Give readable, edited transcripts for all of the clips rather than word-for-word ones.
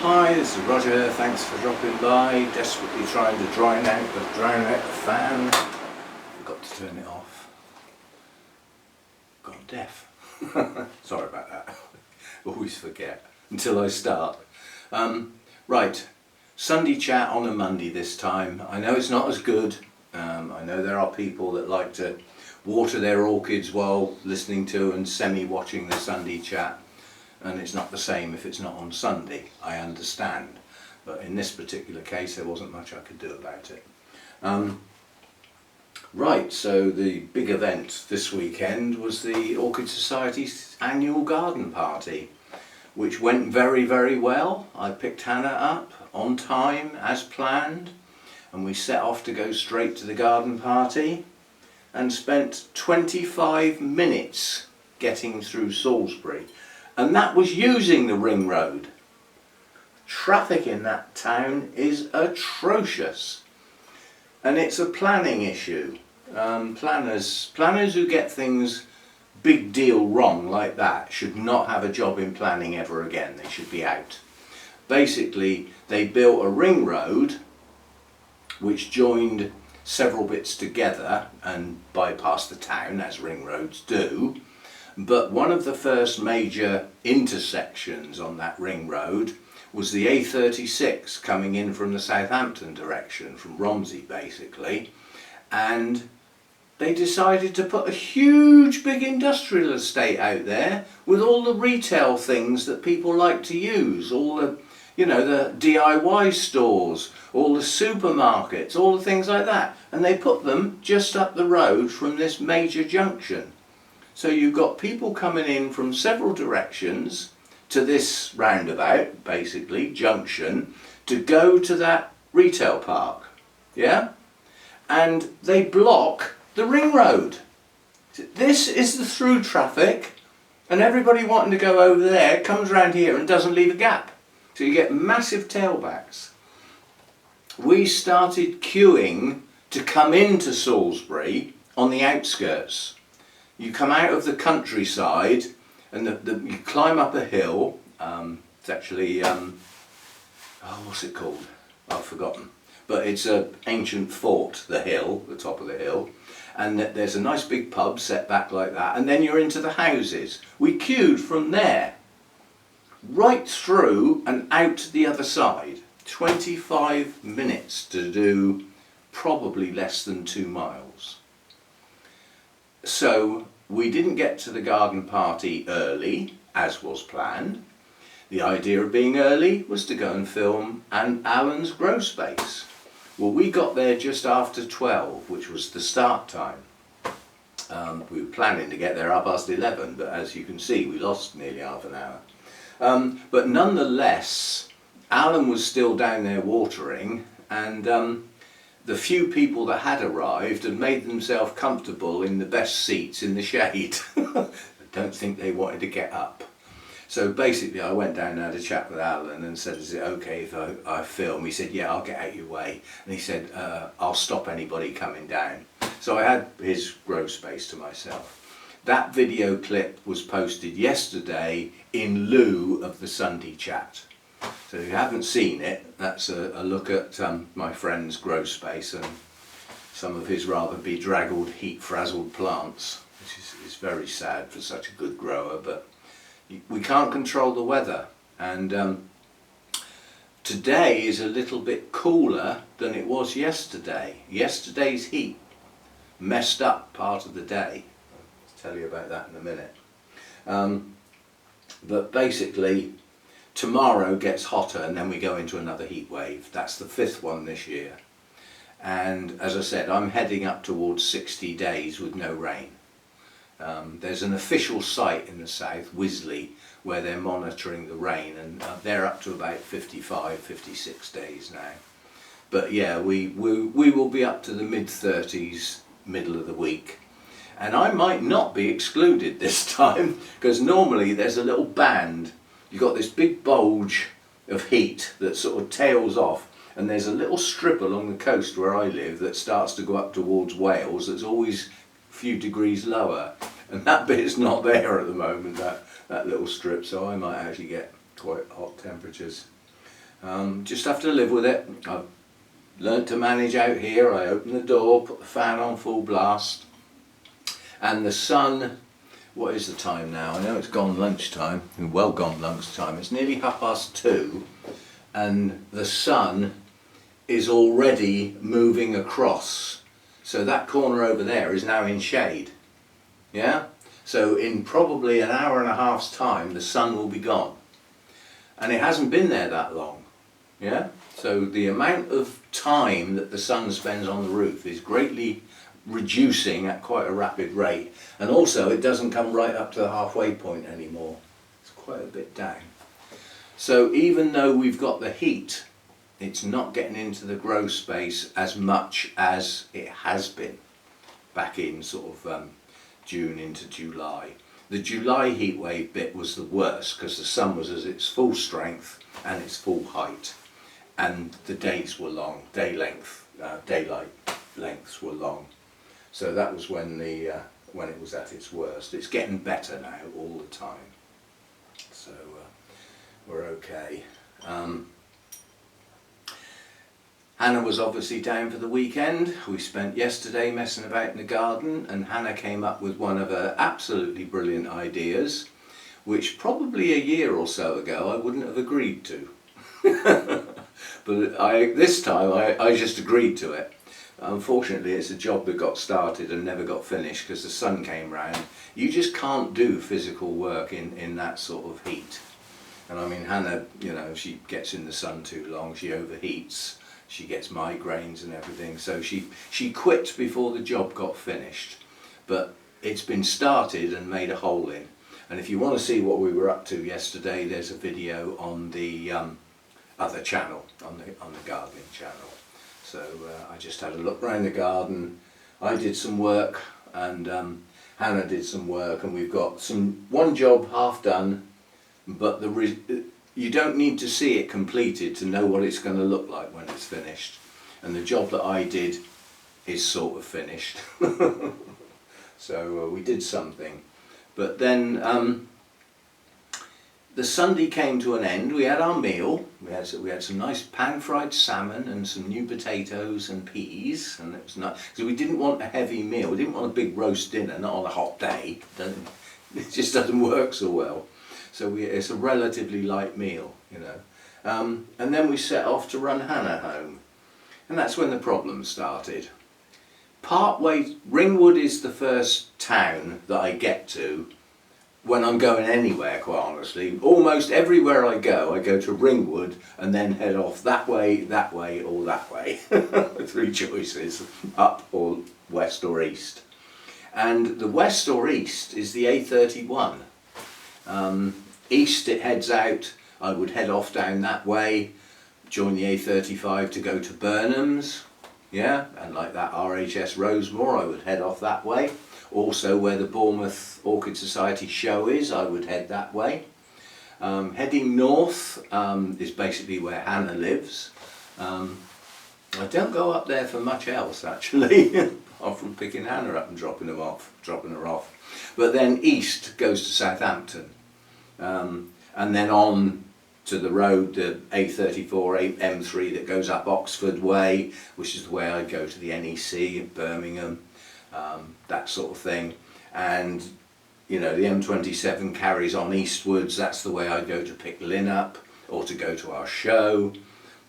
Hi, this is Roger. Thanks for dropping by. Desperately trying to drown out the fan. Forgot to turn it off. Gone deaf. Sorry about that. Always forget until I start. Right, Sunday chat on a Monday this time. I know it's not as good. I know there are people that like to water their orchids while listening to and semi-watching the Sunday chat. And it's not the same if it's not on Sunday, I understand. But in this particular case there wasn't much I could do about it. Right, so the big event this weekend was the Orchid Society's annual garden party, which went very, very well. I picked Hannah up on time as planned, and we set off to go straight to the garden party and spent 25 minutes getting through Salisbury. And that was using the ring road. Traffic in that town is atrocious, and it's a planning issue. Planners who get things big deal wrong like that should not have a job in planning ever again. They should be out. Basically, they built a ring road which joined several bits together and bypassed the town, as ring roads do. But one of the first major intersections on that ring road was the A36 coming in from the Southampton direction, from Romsey basically, and they decided to put a huge big industrial estate out there with all the retail things that people like to use, all the, you know, the DIY stores, all the supermarkets, all the things like that, and they put them just up the road from this major junction. So you've got people coming in from several directions to this roundabout, basically, junction, to go to that retail park, yeah? And they block the ring road. This is the through traffic, and everybody wanting to go over there comes around here and doesn't leave a gap. So you get massive tailbacks. We started queuing to come into Salisbury on the outskirts. You come out of the countryside and you climb up a hill. It's actually, what's it called? I've forgotten. But it's an ancient fort, the hill, the top of the hill. And there's a nice big pub set back like that. And then you're into the houses. We queued from there right through and out the other side. 25 minutes to do probably less than 2 miles. So we didn't get to the garden party early, as was planned. The idea of being early was to go and film Alan's grow space. Well, we got there just after 12, which was the start time. We were planning to get there 11:30, but as you can see, we lost nearly half an hour. But nonetheless, Alan was still down there watering, and the few people that had arrived had made themselves comfortable in the best seats in the shade. I don't think they wanted to get up. So basically I went down and had a chat with Alan and said, is it okay if I film? He said, yeah, I'll get out your way. And he said, I'll stop anybody coming down. So I had his grow space to myself. That video clip was posted yesterday in lieu of the Sunday chat. So if you haven't seen it, that's a look at my friend's grow space and some of his rather bedraggled, heat-frazzled plants, which is very sad for such a good grower, but we can't control the weather. And today is a little bit cooler than it was yesterday. Yesterday's heat messed up part of the day. I'll tell you about that in a minute. But basically, tomorrow gets hotter and then we go into another heat wave. That's the 5th one this year. And as I said, I'm heading up towards 60 days with no rain. There's an official site in the south, Wisley, where they're monitoring the rain, and they're up to about 55, 56 days now. But yeah, we will be up to the mid-30s, middle of the week. And I might not be excluded this time, because normally there's a little band. You've got this big bulge of heat that sort of tails off, and there's a little strip along the coast where I live that starts to go up towards Wales that's always a few degrees lower, and that bit is not there at the moment, that little strip, so I might actually get quite hot temperatures. Just have to live with it. I've learnt to manage out here. I open the door, put the fan on full blast, and the sun, what is the time now? I know it's gone lunchtime, well gone lunchtime. It's nearly 2:30, and the sun is already moving across. So that corner over there is now in shade. Yeah? So in probably an hour and a half's time, the sun will be gone. And it hasn't been there that long. Yeah? So the amount of time that the sun spends on the roof is greatly reducing at quite a rapid rate. And also it doesn't come right up to the halfway point anymore. It's quite a bit down. So even though we've got the heat, it's not getting into the grow space as much as it has been back in sort of June into July. The July heat wave bit was the worst because the sun was at its full strength and its full height, and the days were long, daylight lengths were long. So that was when it was at its worst. It's getting better now all the time, so we're okay. Hannah was obviously down for the weekend. We spent yesterday messing about in the garden, and Hannah came up with one of her absolutely brilliant ideas, which probably a year or so ago I wouldn't have agreed to. But this time I just agreed to it. Unfortunately, it's a job that got started and never got finished because the sun came round. You just can't do physical work in that sort of heat. And I mean, Hannah, you know, she gets in the sun too long, she overheats. She gets migraines and everything, so she quit before the job got finished. But it's been started and made a hole in. And if you want to see what we were up to yesterday, there's a video on the other channel, on the gardening channel. So I just had a look around the garden. I did some work, and Hannah did some work, and we've got one job half done, but you don't need to see it completed to know what it's going to look like when it's finished. And the job that I did is sort of finished. So we did something. But then the Sunday came to an end. We had our meal. We had some nice pan-fried salmon and some new potatoes and peas. And it was nice, because we didn't want a heavy meal. We didn't want a big roast dinner, not on a hot day. It just doesn't work so well. So it's a relatively light meal, you know. And then we set off to run Hannah home. And that's when the problem started. Partway, Ringwood is the first town that I get to when I'm going anywhere, quite honestly. Almost everywhere I go to Ringwood and then head off that way, or that way. 3 choices, up or west or east. And the west or east is the A31. East it heads out. I would head off down that way, join the A35 to go to Burnham's, yeah, and like that RHS Rosemore, I would head off that way. Also where the Bournemouth Orchid Society show is, I would head that way. Heading north is basically where Hannah lives. I don't go up there for much else actually, apart from picking Hannah up and dropping her off. But then east goes to Southampton. And then on to the road, the A34, M3 that goes up Oxford Way, which is the way I go to the NEC, Birmingham, that sort of thing. And you know, the M27 carries on eastwards. That's the way I go to pick Lynn up, or to go to our show,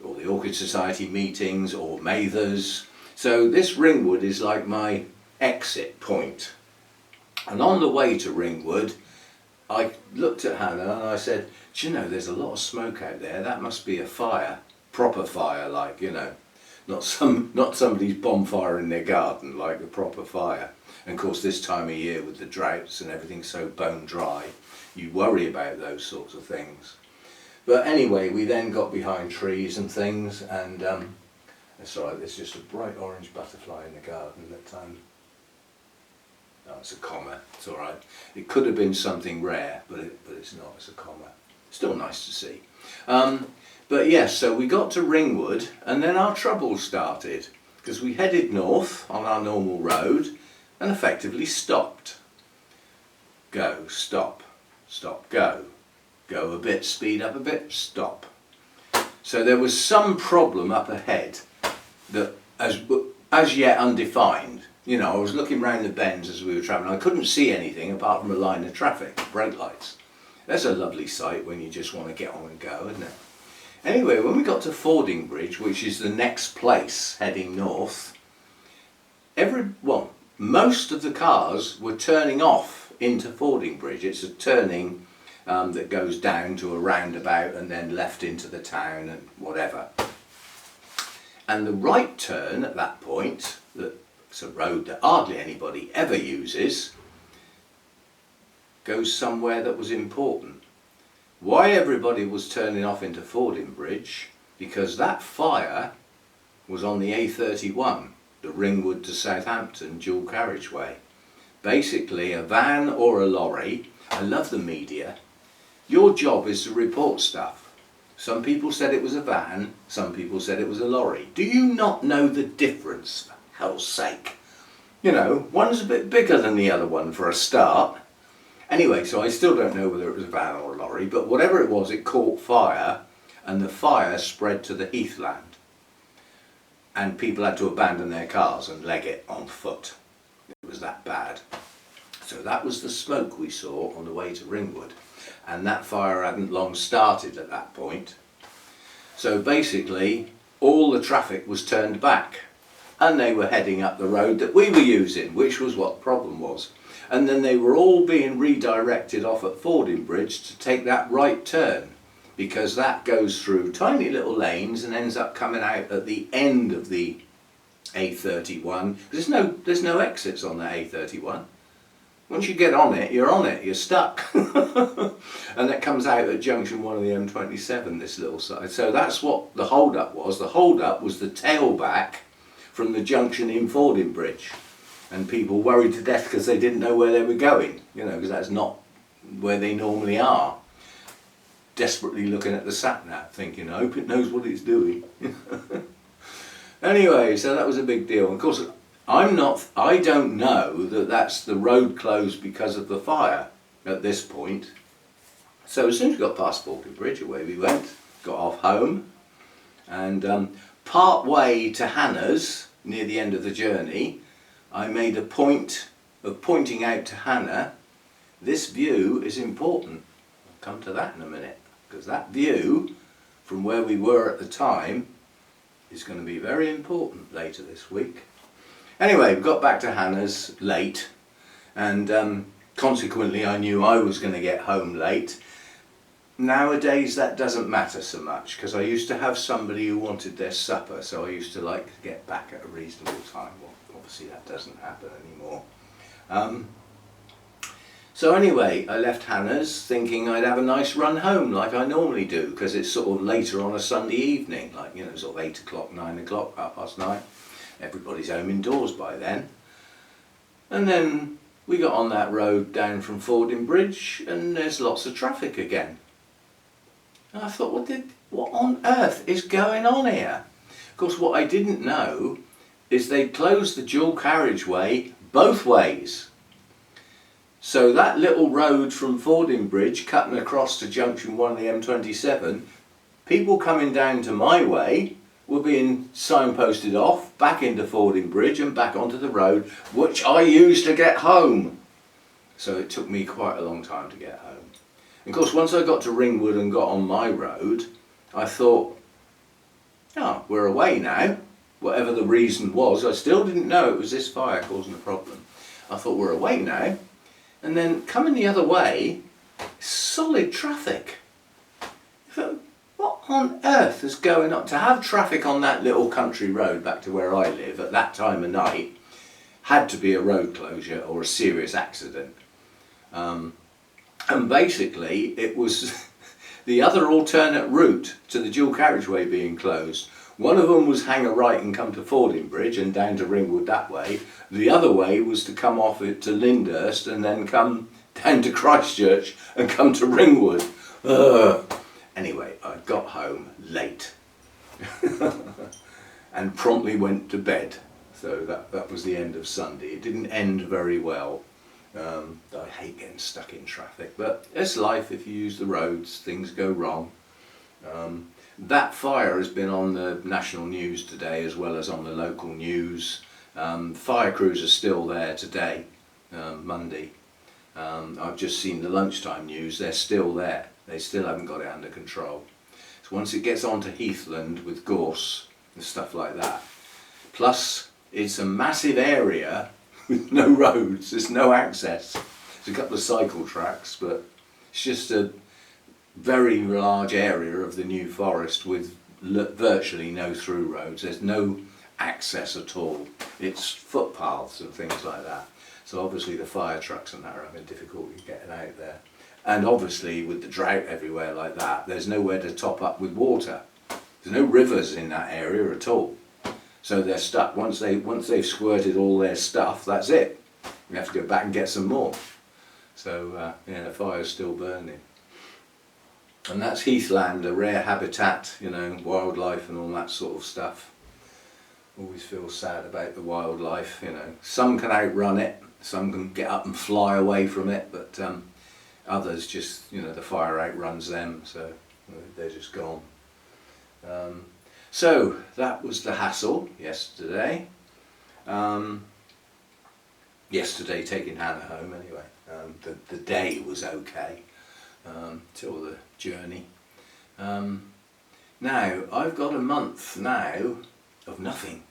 or the Orchid Society meetings, or Mather's. So this Ringwood is like my exit point. And on the way to Ringwood, I looked at Hannah and I said, do you know, there's a lot of smoke out there. That must be a fire, proper fire, like, you know, not somebody's bonfire in their garden, like a proper fire. And of course, this time of year with the droughts and everything so bone dry, you worry about those sorts of things. But anyway, we then got behind trees and things, and it's all right. There's just a bright orange butterfly in the garden that no, it's a comma. It's all right. It could have been something rare, but it's not. It's a comma. Still nice to see. But yes, so we got to Ringwood, and then our troubles started, because we headed north on our normal road and effectively stopped. Go, stop, stop, go. Go a bit, speed up a bit, stop. So there was some problem up ahead that as yet undefined. You know, I was looking round the bends as we were travelling. I couldn't see anything apart from a line of traffic, brake lights. That's a lovely sight when you just want to get on and go, isn't it? Anyway, when we got to Fordingbridge, which is the next place heading north, most of the cars were turning off into Fordingbridge. It's a turning that goes down to a roundabout and then left into the town and whatever. And the right turn at that point, it's a road that hardly anybody ever uses, goes somewhere that was important. Why everybody was turning off into Fordingbridge? Because that fire was on the A31, the Ringwood to Southampton dual carriageway. Basically a van or a lorry. I love the media. Your job is to report stuff. Some people said it was a van, some people said it was a lorry. Do you not know the difference, for hell's sake? You know, one's a bit bigger than the other one for a start. Anyway, so I still don't know whether it was a van or a lorry, but whatever it was, it caught fire, and the fire spread to the heathland. And people had to abandon their cars and leg it on foot. It was that bad. So that was the smoke we saw on the way to Ringwood. And that fire hadn't long started at that point. So basically, all the traffic was turned back. And they were heading up the road that we were using, which was what the problem was. And then they were all being redirected off at Fordingbridge to take that right turn, because that goes through tiny little lanes and ends up coming out at the end of the A31. There's no exits on the A31. Once you get on it, you're stuck. And that comes out at junction 1 of the M27, this little side. So that's what the hold-up was. The hold-up was the tailback from the junction in Fordingbridge. And people worried to death because they didn't know where they were going, you know, because that's not where they normally are. Desperately looking at the sat-nav, thinking, I hope it knows what it's doing. Anyway, so that was a big deal. Of course, I don't know that that's the road closed because of the fire at this point. So as soon as we got past Fordingbridge, away we went, got off home, and part way to Hannah's, near the end of the journey, I made a point of pointing out to Hannah, this view is important. I'll come to that in a minute, because that view from where we were at the time is going to be very important later this week. Anyway, we got back to Hannah's late, and consequently I knew I was going to get home late. Nowadays that doesn't matter so much, because I used to have somebody who wanted their supper, so I used to like to get back at a reasonable time. Well, obviously that doesn't happen anymore. So anyway, I left Hannah's thinking I'd have a nice run home like I normally do, because it's sort of later on a Sunday evening, like, you know, sort of 8 o'clock, 9 o'clock, 9:30. Everybody's home indoors by then. And then we got on that road down from Fordingbridge, and there's lots of traffic again. And I thought, what on earth is going on here? Of course, what I didn't know is they'd closed the dual carriageway both ways. So that little road from Fordingbridge cutting across to junction 1 of the M27, people coming down to my way were being signposted off back into Fordingbridge and back onto the road which I used to get home. So it took me quite a long time to get home. And of course, once I got to Ringwood and got on my road, I thought, oh, we're away now. Whatever the reason was, I still didn't know it was this fire causing the problem. I thought, we're away now. And then coming the other way, solid traffic. I thought, what on earth is going on? To have traffic on that little country road back to where I live at that time of night had to be a road closure or a serious accident. And basically it was the other alternate route to the dual carriageway being closed. One of them was hang a right and come to Fordingbridge and down to Ringwood that way. The other way was to come off it to Lyndhurst and then come down to Christchurch and come to Ringwood. Anyway, I got home late and promptly went to bed. So that was the end of Sunday. It didn't end very well. I hate getting stuck in traffic, but it's life. If you use the roads, things go wrong. That fire has been on the national news today as well as on the local news. Fire crews are still there today, Monday. I've just seen the lunchtime news, they're still there. They still haven't got it under control. So once it gets onto Heathland with gorse and stuff like that, plus it's a massive area with no roads, there's no access. There's a couple of cycle tracks, but it's just a very large area of the New Forest with virtually no through roads. There's no access at all. It's footpaths and things like that. So obviously the fire trucks and that are having difficulty getting out there. And obviously with the drought everywhere like that, there's nowhere to top up with water. There's no rivers in that area at all. So they're stuck. Once they've squirted all their stuff, that's it. You have to go back and get some more. So yeah, the fire's still burning. And that's heathland, a rare habitat, you know, wildlife and all that sort of stuff. Always feel sad about the wildlife, you know. Some can outrun it, some can get up and fly away from it, but others just, you know, the fire outruns them, so they're just gone. So that was the hassle yesterday. Yesterday taking Hannah home anyway. The day was okay till the journey. Now I've got a month now of nothing.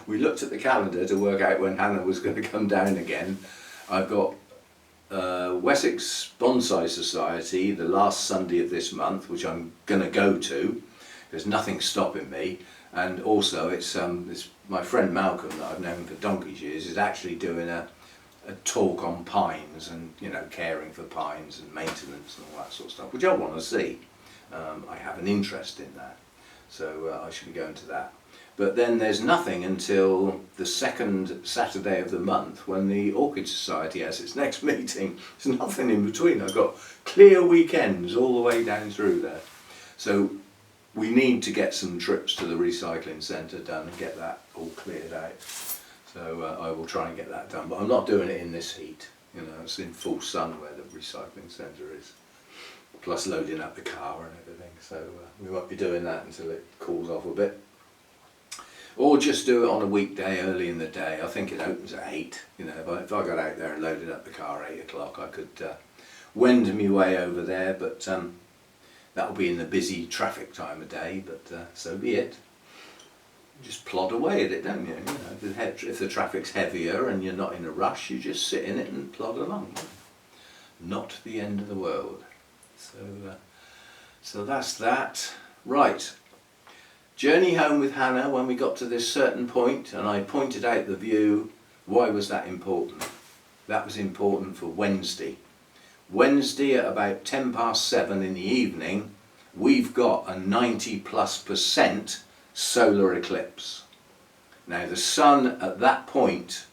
We looked at the calendar to work out when Hannah was going to come down again. I've got Wessex Bonsai Society the last Sunday of this month, which I'm going to go to. There's nothing stopping me, and also it's my friend Malcolm that I've known for donkey's years is actually doing a talk on pines and, you know, caring for pines and maintenance and all that sort of stuff, which I want to see. I have an interest in that, so I should be going to that. But then there's nothing until the second Saturday of the month when the Orchid Society has its next meeting. There's nothing in between. I've got clear weekends all the way down through there. So we need to get some trips to the recycling centre done and get that all cleared out. So I will try and get that done. But I'm not doing it in this heat. You know, it's in full sun where the recycling centre is. Plus loading up the car and everything. So we won't be doing that until it cools off a bit. Or just do it on a weekday early in the day. I think it opens at 8. You know, if I got out there and loaded up the car at 8 o'clock, I could wend me way over there. But that'll be in the busy traffic time of day. But so be it. You just plod away at it, don't you? You know, if the traffic's heavier and you're not in a rush, you just sit in it and plod along. Not the end of the world. So that's that. Right. Journey home with Hannah, when we got to this certain point and I pointed out the view, why was that important? That was important for Wednesday. Wednesday at about 7:10 in the evening, we've got a 90+% solar eclipse. Now the sun at that point,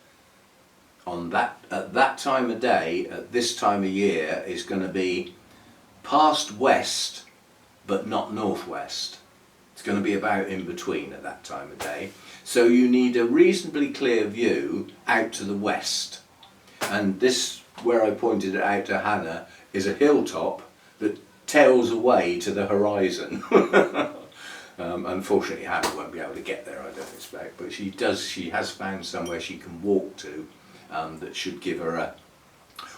at that time of day, at this time of year, is going to be past west but not northwest. It's going to be about in between at that time of day. So you need a reasonably clear view out to the west. And this, where I pointed it out to Hannah, is a hilltop that tails away to the horizon. Unfortunately Hannah won't be able to get there, I don't expect, but she has found somewhere she can walk to that should give her a...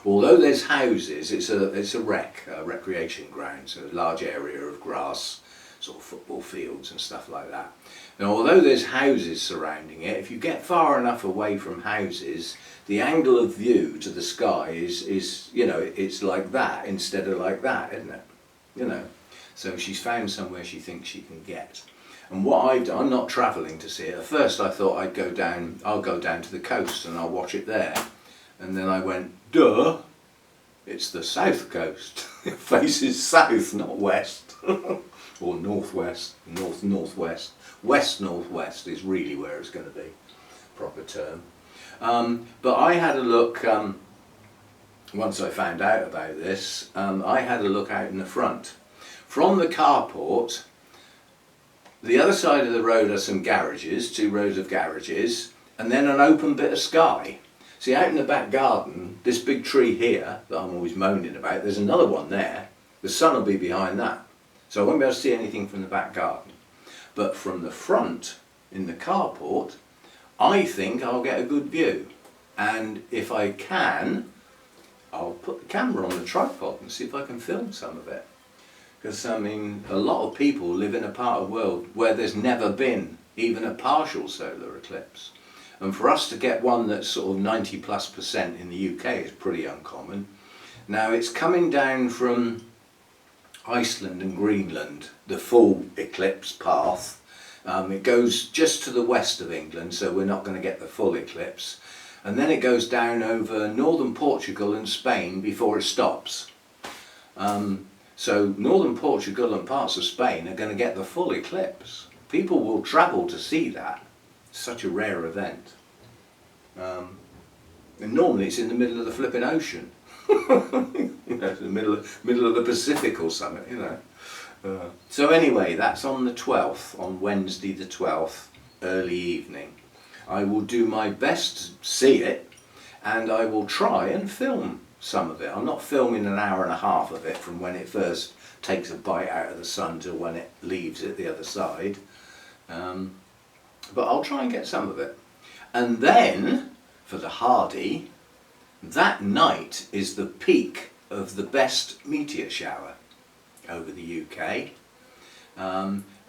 Although there's houses, it's a recreation ground, so a large area of grass, sort of football fields and stuff like that. Now although there's houses surrounding it, if you get far enough away from houses, the angle of view to the sky is you know, it's like that instead of like that, isn't it? You know, so she's found somewhere she thinks she can get. And what I've done, I'm not travelling to see it. At first I thought I'll go down to the coast and I'll watch it there. And then I went, duh, it's the south coast. It faces south, not west. Or northwest, northwest. West-northwest is really where it's going to be, proper term. But I had a look, once I found out about this, I had a look out in the front. From the carport, the other side of the road are some garages, 2 rows of garages, and then an open bit of sky. See, out in the back garden, this big tree here that I'm always moaning about, there's another one there. The sun will be behind that. So I won't be able to see anything from the back garden. But from the front, in the carport, I think I'll get a good view. And if I can, I'll put the camera on the tripod and see if I can film some of it. Because I mean, a lot of people live in a part of the world where there's never been even a partial solar eclipse. And for us to get one that's sort of 90+% in the UK is pretty uncommon. Now it's coming down from Iceland and Greenland, the full eclipse path. It goes just to the west of England, so we're not going to get the full eclipse. And then it goes down over northern Portugal and Spain before it stops. So northern Portugal and parts of Spain are going to get the full eclipse. People will travel to see that. It's such a rare event. And normally it's in the middle of the flipping ocean. You know, it's in the middle of the Pacific or something, you know. So anyway, that's on the 12th, on Wednesday the 12th, early evening. I will do my best to see it, and I will try and film some of it. I'm not filming an hour and a half of it from when it first takes a bite out of the sun to when it leaves it the other side. But I'll try and get some of it. And then, for the hardy, that night is the peak of the best meteor shower over the UK.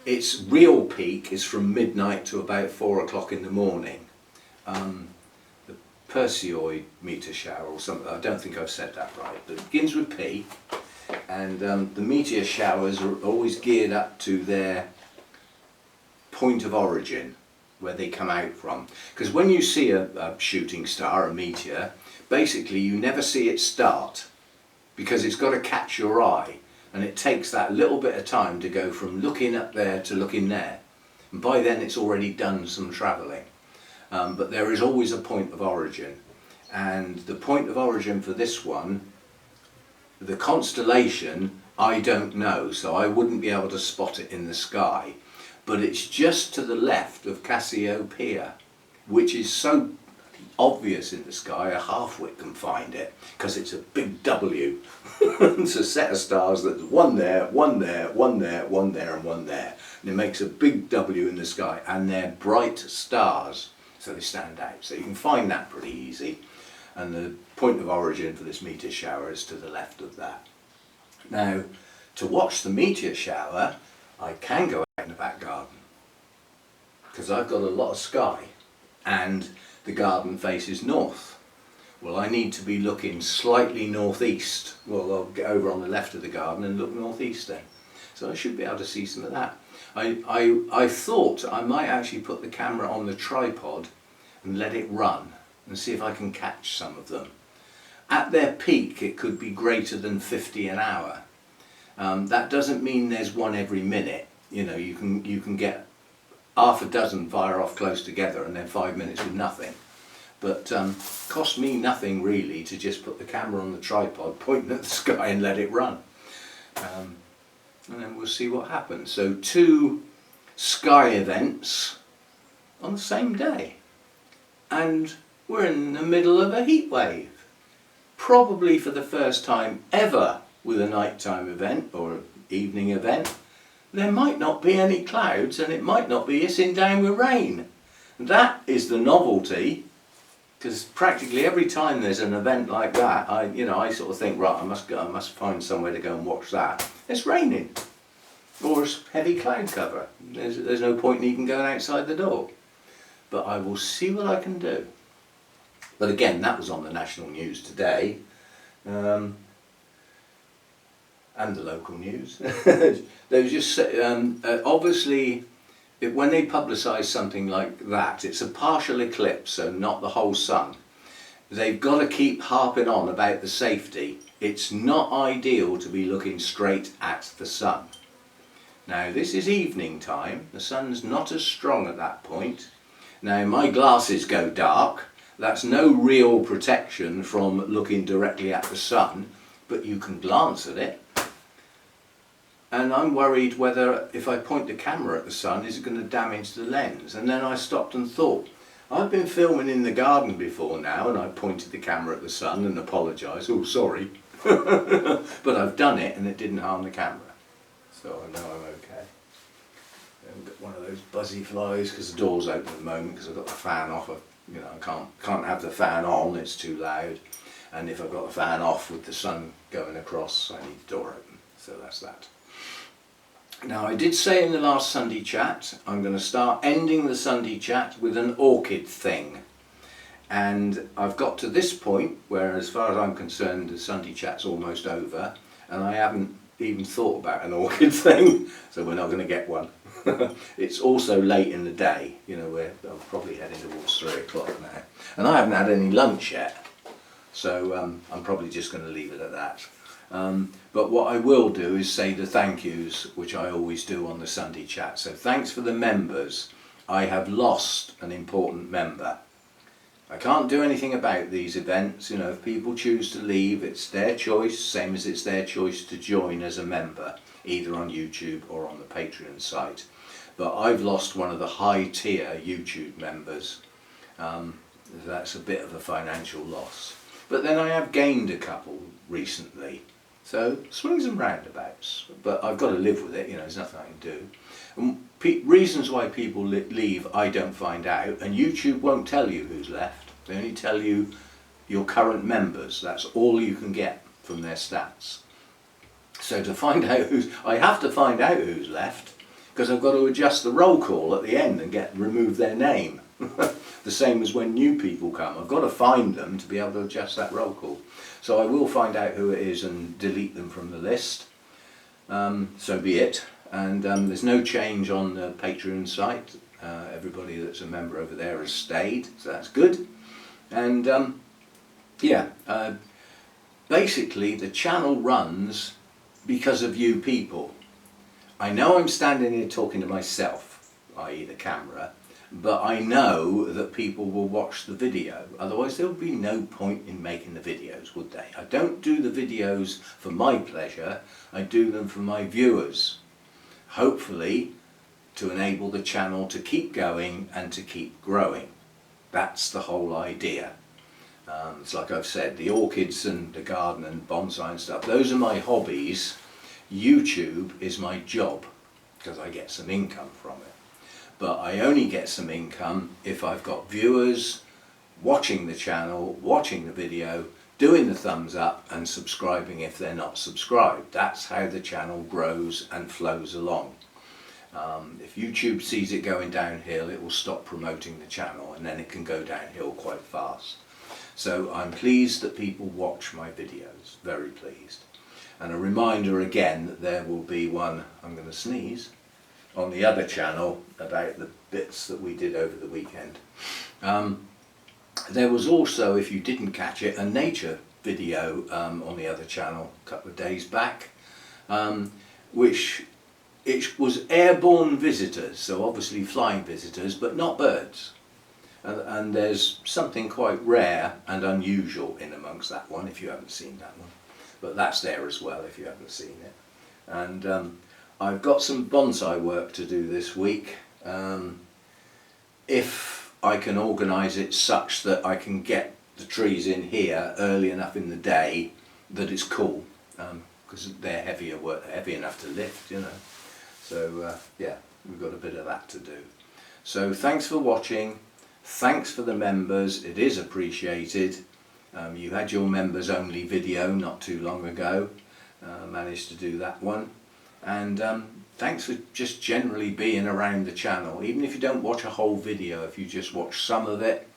Its real peak is from midnight to about 4 o'clock in the morning. The Perseid meteor shower or something, I don't think I've said that right, but it begins with P, and the meteor showers are always geared up to their point of origin, where they come out from. Because when you see a shooting star, a meteor, basically you never see it start, because it's got to catch your eye, and it takes that little bit of time to go from looking up there to looking there. And by then it's already done some travelling. But there is always a point of origin, and the point of origin for this one, the constellation, I don't know, so I wouldn't be able to spot it in the sky, but it's just to the left of Cassiopeia, which is so obvious in the sky a half-wit can find it, because it's a big W. It's a set of stars that's one there, one there, one there, one there and one there, and it makes a big W in the sky, and they're bright stars, so they stand out. So you can find that pretty easy, and the point of origin for this meteor shower is to the left of that. Now, to watch the meteor shower, I can go out in the back garden, because I've got a lot of sky, and the garden faces north. Well, I need to be looking slightly northeast. Well, I'll get over on the left of the garden and look northeast then. So I should be able to see some of that. I thought I might actually put the camera on the tripod and let it run and see if I can catch some of them. At their peak it could be greater than 50 an hour. That doesn't mean there's one every minute. You know, you can get half a dozen fire off close together and then 5 minutes with nothing. But cost me nothing really to just put the camera on the tripod, pointing at the sky and let it run. And then we'll see what happens. So 2 sky events on the same day. And we're in the middle of a heat wave. Probably for the first time ever with a nighttime event or evening event. There might not be any clouds and it might not be hissing down with rain. That is the novelty, because practically every time there's an event like that, I sort of think, right, I must find somewhere to go and watch that. It's raining, or it's heavy cloud cover. There's no point in even going outside the door. But I will see what I can do. But again, that was on the national news today. And the local news. They were just obviously when they publicise something like that, it's a partial eclipse, so not the whole sun. They've got to keep harping on about the safety. It's not ideal to be looking straight at the sun. Now this is evening time, the sun's not as strong at that point. Now my glasses go dark, that's no real protection from looking directly at the sun, but you can glance at it. And I'm worried whether if I point the camera at the sun, is it going to damage the lens? And then I stopped and thought, I've been filming in the garden before now and I pointed the camera at the sun and apologised, oh sorry, but I've done it and it didn't harm the camera. so I know I'm okay. I've got one of those buzzy flies because the door's open at the moment because I've got the fan off. You know, I can't have the fan on, it's too loud. And if I've got the fan off with the sun going across, I need the door open. So that's that. Now, I did say in the last Sunday chat, I'm going to start ending the Sunday chat with an orchid thing. And I've got to this point where, as far as I'm concerned, the Sunday chat's almost over, and I haven't even thought about an orchid thing, so we're not going to get one. It's also late in the day, you know, I'm probably heading towards 3 o'clock now, and I haven't had any lunch yet, so I'm probably just going to leave it at that. But what I will do is say the thank yous, which I always do on the Sunday chat. So thanks for the members. I have lost an important member. I can't do anything about these events. You know, if people choose to leave, it's their choice, same as it's their choice to join as a member, either on YouTube or on the Patreon site. But I've lost one of the high tier YouTube members. That's a bit of a financial loss. But then I have gained a couple recently. So swings and roundabouts. But I've got to live with it, you know, there's nothing I can do. And reasons why people leave I don't find out, and YouTube won't tell you who's left. They only tell you your current members. That's all you can get from their stats. So to find out I have to find out who's left, because I've got to adjust the roll call at the end and remove their name. The same as when new people come. I've got to find them to be able to adjust that roll call. So I will find out who it is and delete them from the list. So be it. And there's no change on the Patreon site. Everybody that's a member over there has stayed, so that's good. And basically the channel runs because of you people. I know I'm standing here talking to myself, i.e. the camera, but I know that people will watch the video. Otherwise there would be no point in making the videos, would they? I don't do the videos for my pleasure, I do them for my viewers. Hopefully to enable the channel to keep going and to keep growing. That's the whole idea. It's like I've said, the orchids and the garden and bonsai and stuff, those are my hobbies. YouTube is my job because I get some income from it. But I only get some income if I've got viewers watching the channel, watching the video, doing the thumbs up and subscribing if they're not subscribed. That's how the channel grows and flows along. If YouTube sees it going downhill, it will stop promoting the channel and then it can go downhill quite fast. So I'm pleased that people watch my videos, very pleased. And a reminder again that there will be one, I'm going to sneeze, on the other channel about the bits that we did over the weekend. There was also, if you didn't catch it, a nature video on the other channel a couple of days back, which it was airborne visitors, so obviously flying visitors, but not birds. And there's something quite rare and unusual in amongst that one, if you haven't seen that one. But that's there as well if you haven't seen it. And I've got some bonsai work to do this week. If I can organise it such that I can get the trees in here early enough in the day that it's cool, because they're heavy enough to lift, you know. So yeah, we've got a bit of that to do. So thanks for watching. Thanks for the members, it is appreciated. You had your members only video not too long ago, managed to do that one. And thanks for just generally being around the channel. Even if you don't watch a whole video, if you just watch some of it,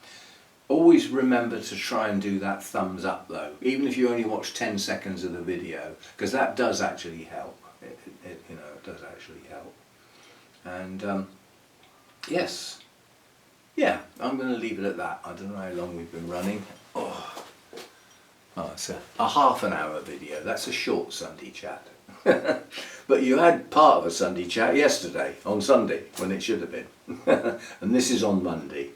always remember to try and do that thumbs up though, even if you only watch 10 seconds of the video, because that does actually help. You know, it does actually help. And yes. Yeah, I'm going to leave it at that. I don't know how long we've been running. Oh it's a half an hour video. That's a short Sunday chat. But you had part of a Sunday chat yesterday, on Sunday, when it should have been. And this is on Monday.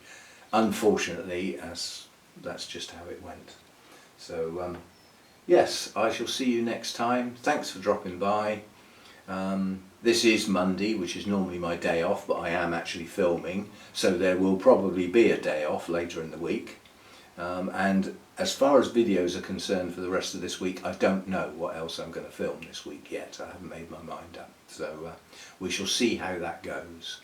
Unfortunately, that's just how it went. So, yes, I shall see you next time. Thanks for dropping by. This is Monday, which is normally my day off, but I am actually filming, so there will probably be a day off later in the week. And as far as videos are concerned for the rest of this week, I don't know what else I'm going to film this week yet. I haven't made my mind up. So we shall see how that goes.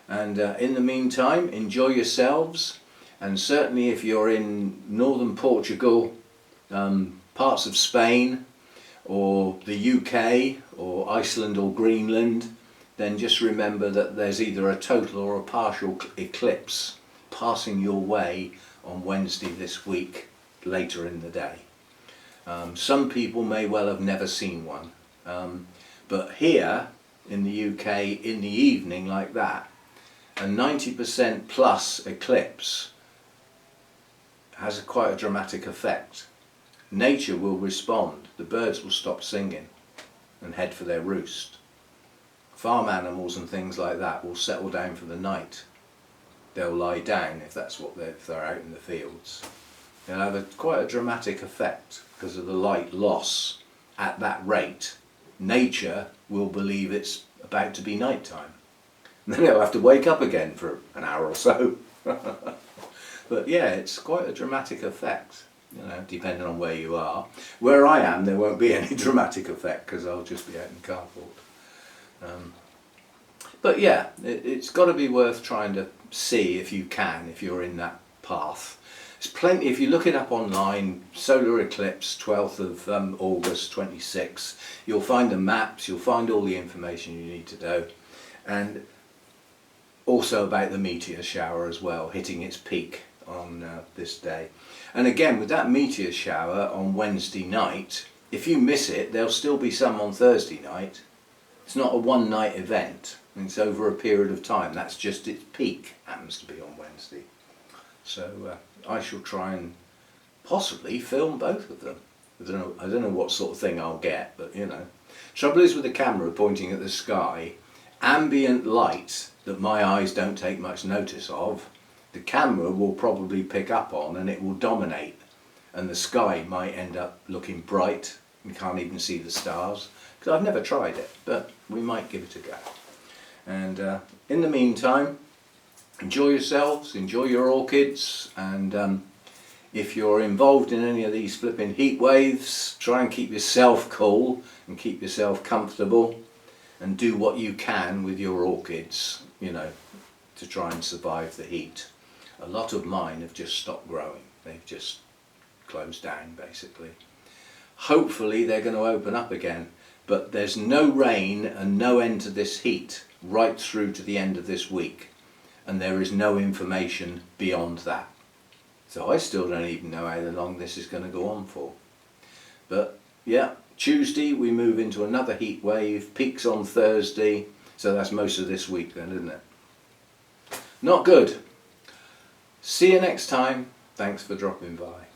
And in the meantime, enjoy yourselves. And certainly if you're in northern Portugal, parts of Spain, or the UK, or Iceland or Greenland, then just remember that there's either a total or a partial eclipse passing your way on Wednesday this week, later in the day. Some people may well have never seen one, but here in the UK in the evening like that, a 90% plus eclipse has quite a dramatic effect. Nature will respond, the birds will stop singing and head for their roost. Farm animals and things like that will settle down for the night. They'll lie down if that's what if they're out in the fields. They'll have quite a dramatic effect because of the light loss at that rate. Nature will believe it's about to be night time. And then they'll have to wake up again for an hour or so. But yeah, it's quite a dramatic effect, you know, depending on where you are. Where I am, there won't be any dramatic effect because I'll just be out in cardboard. But yeah, it's got to be worth trying to see if you can, if you're in that path. There's plenty, if you look it up online, solar eclipse 12th of August 26, you'll find the maps, you'll find all the information you need to know, and also about the meteor shower as well, hitting its peak on this day. And again, with that meteor shower on Wednesday night, if you miss it, there'll still be some on Thursday night. It's not a one night event, it's over a period of time. That's just its peak happens to be on Wednesday. So I shall try and possibly film both of them. I don't know what sort of thing I'll get, but you know. Trouble is with the camera pointing at the sky, ambient light that my eyes don't take much notice of, the camera will probably pick up on and it will dominate, and the sky might end up looking bright. You can't even see the stars, because I've never tried it, but we might give it a go. And in the meantime, enjoy yourselves, enjoy your orchids, and if you're involved in any of these flipping heat waves, try and keep yourself cool and keep yourself comfortable, and do what you can with your orchids, you know, to try and survive the heat. A lot of mine have just stopped growing. They've just closed down basically. Hopefully they're going to open up again, but there's no rain and no end to this heat right through to the end of this week, and there is no information beyond that. So I still don't even know how long this is going to go on for. But yeah, Tuesday we move into another heat wave, peaks on Thursday, so that's most of this week then, isn't it? Not good. See you next time. Thanks for dropping by.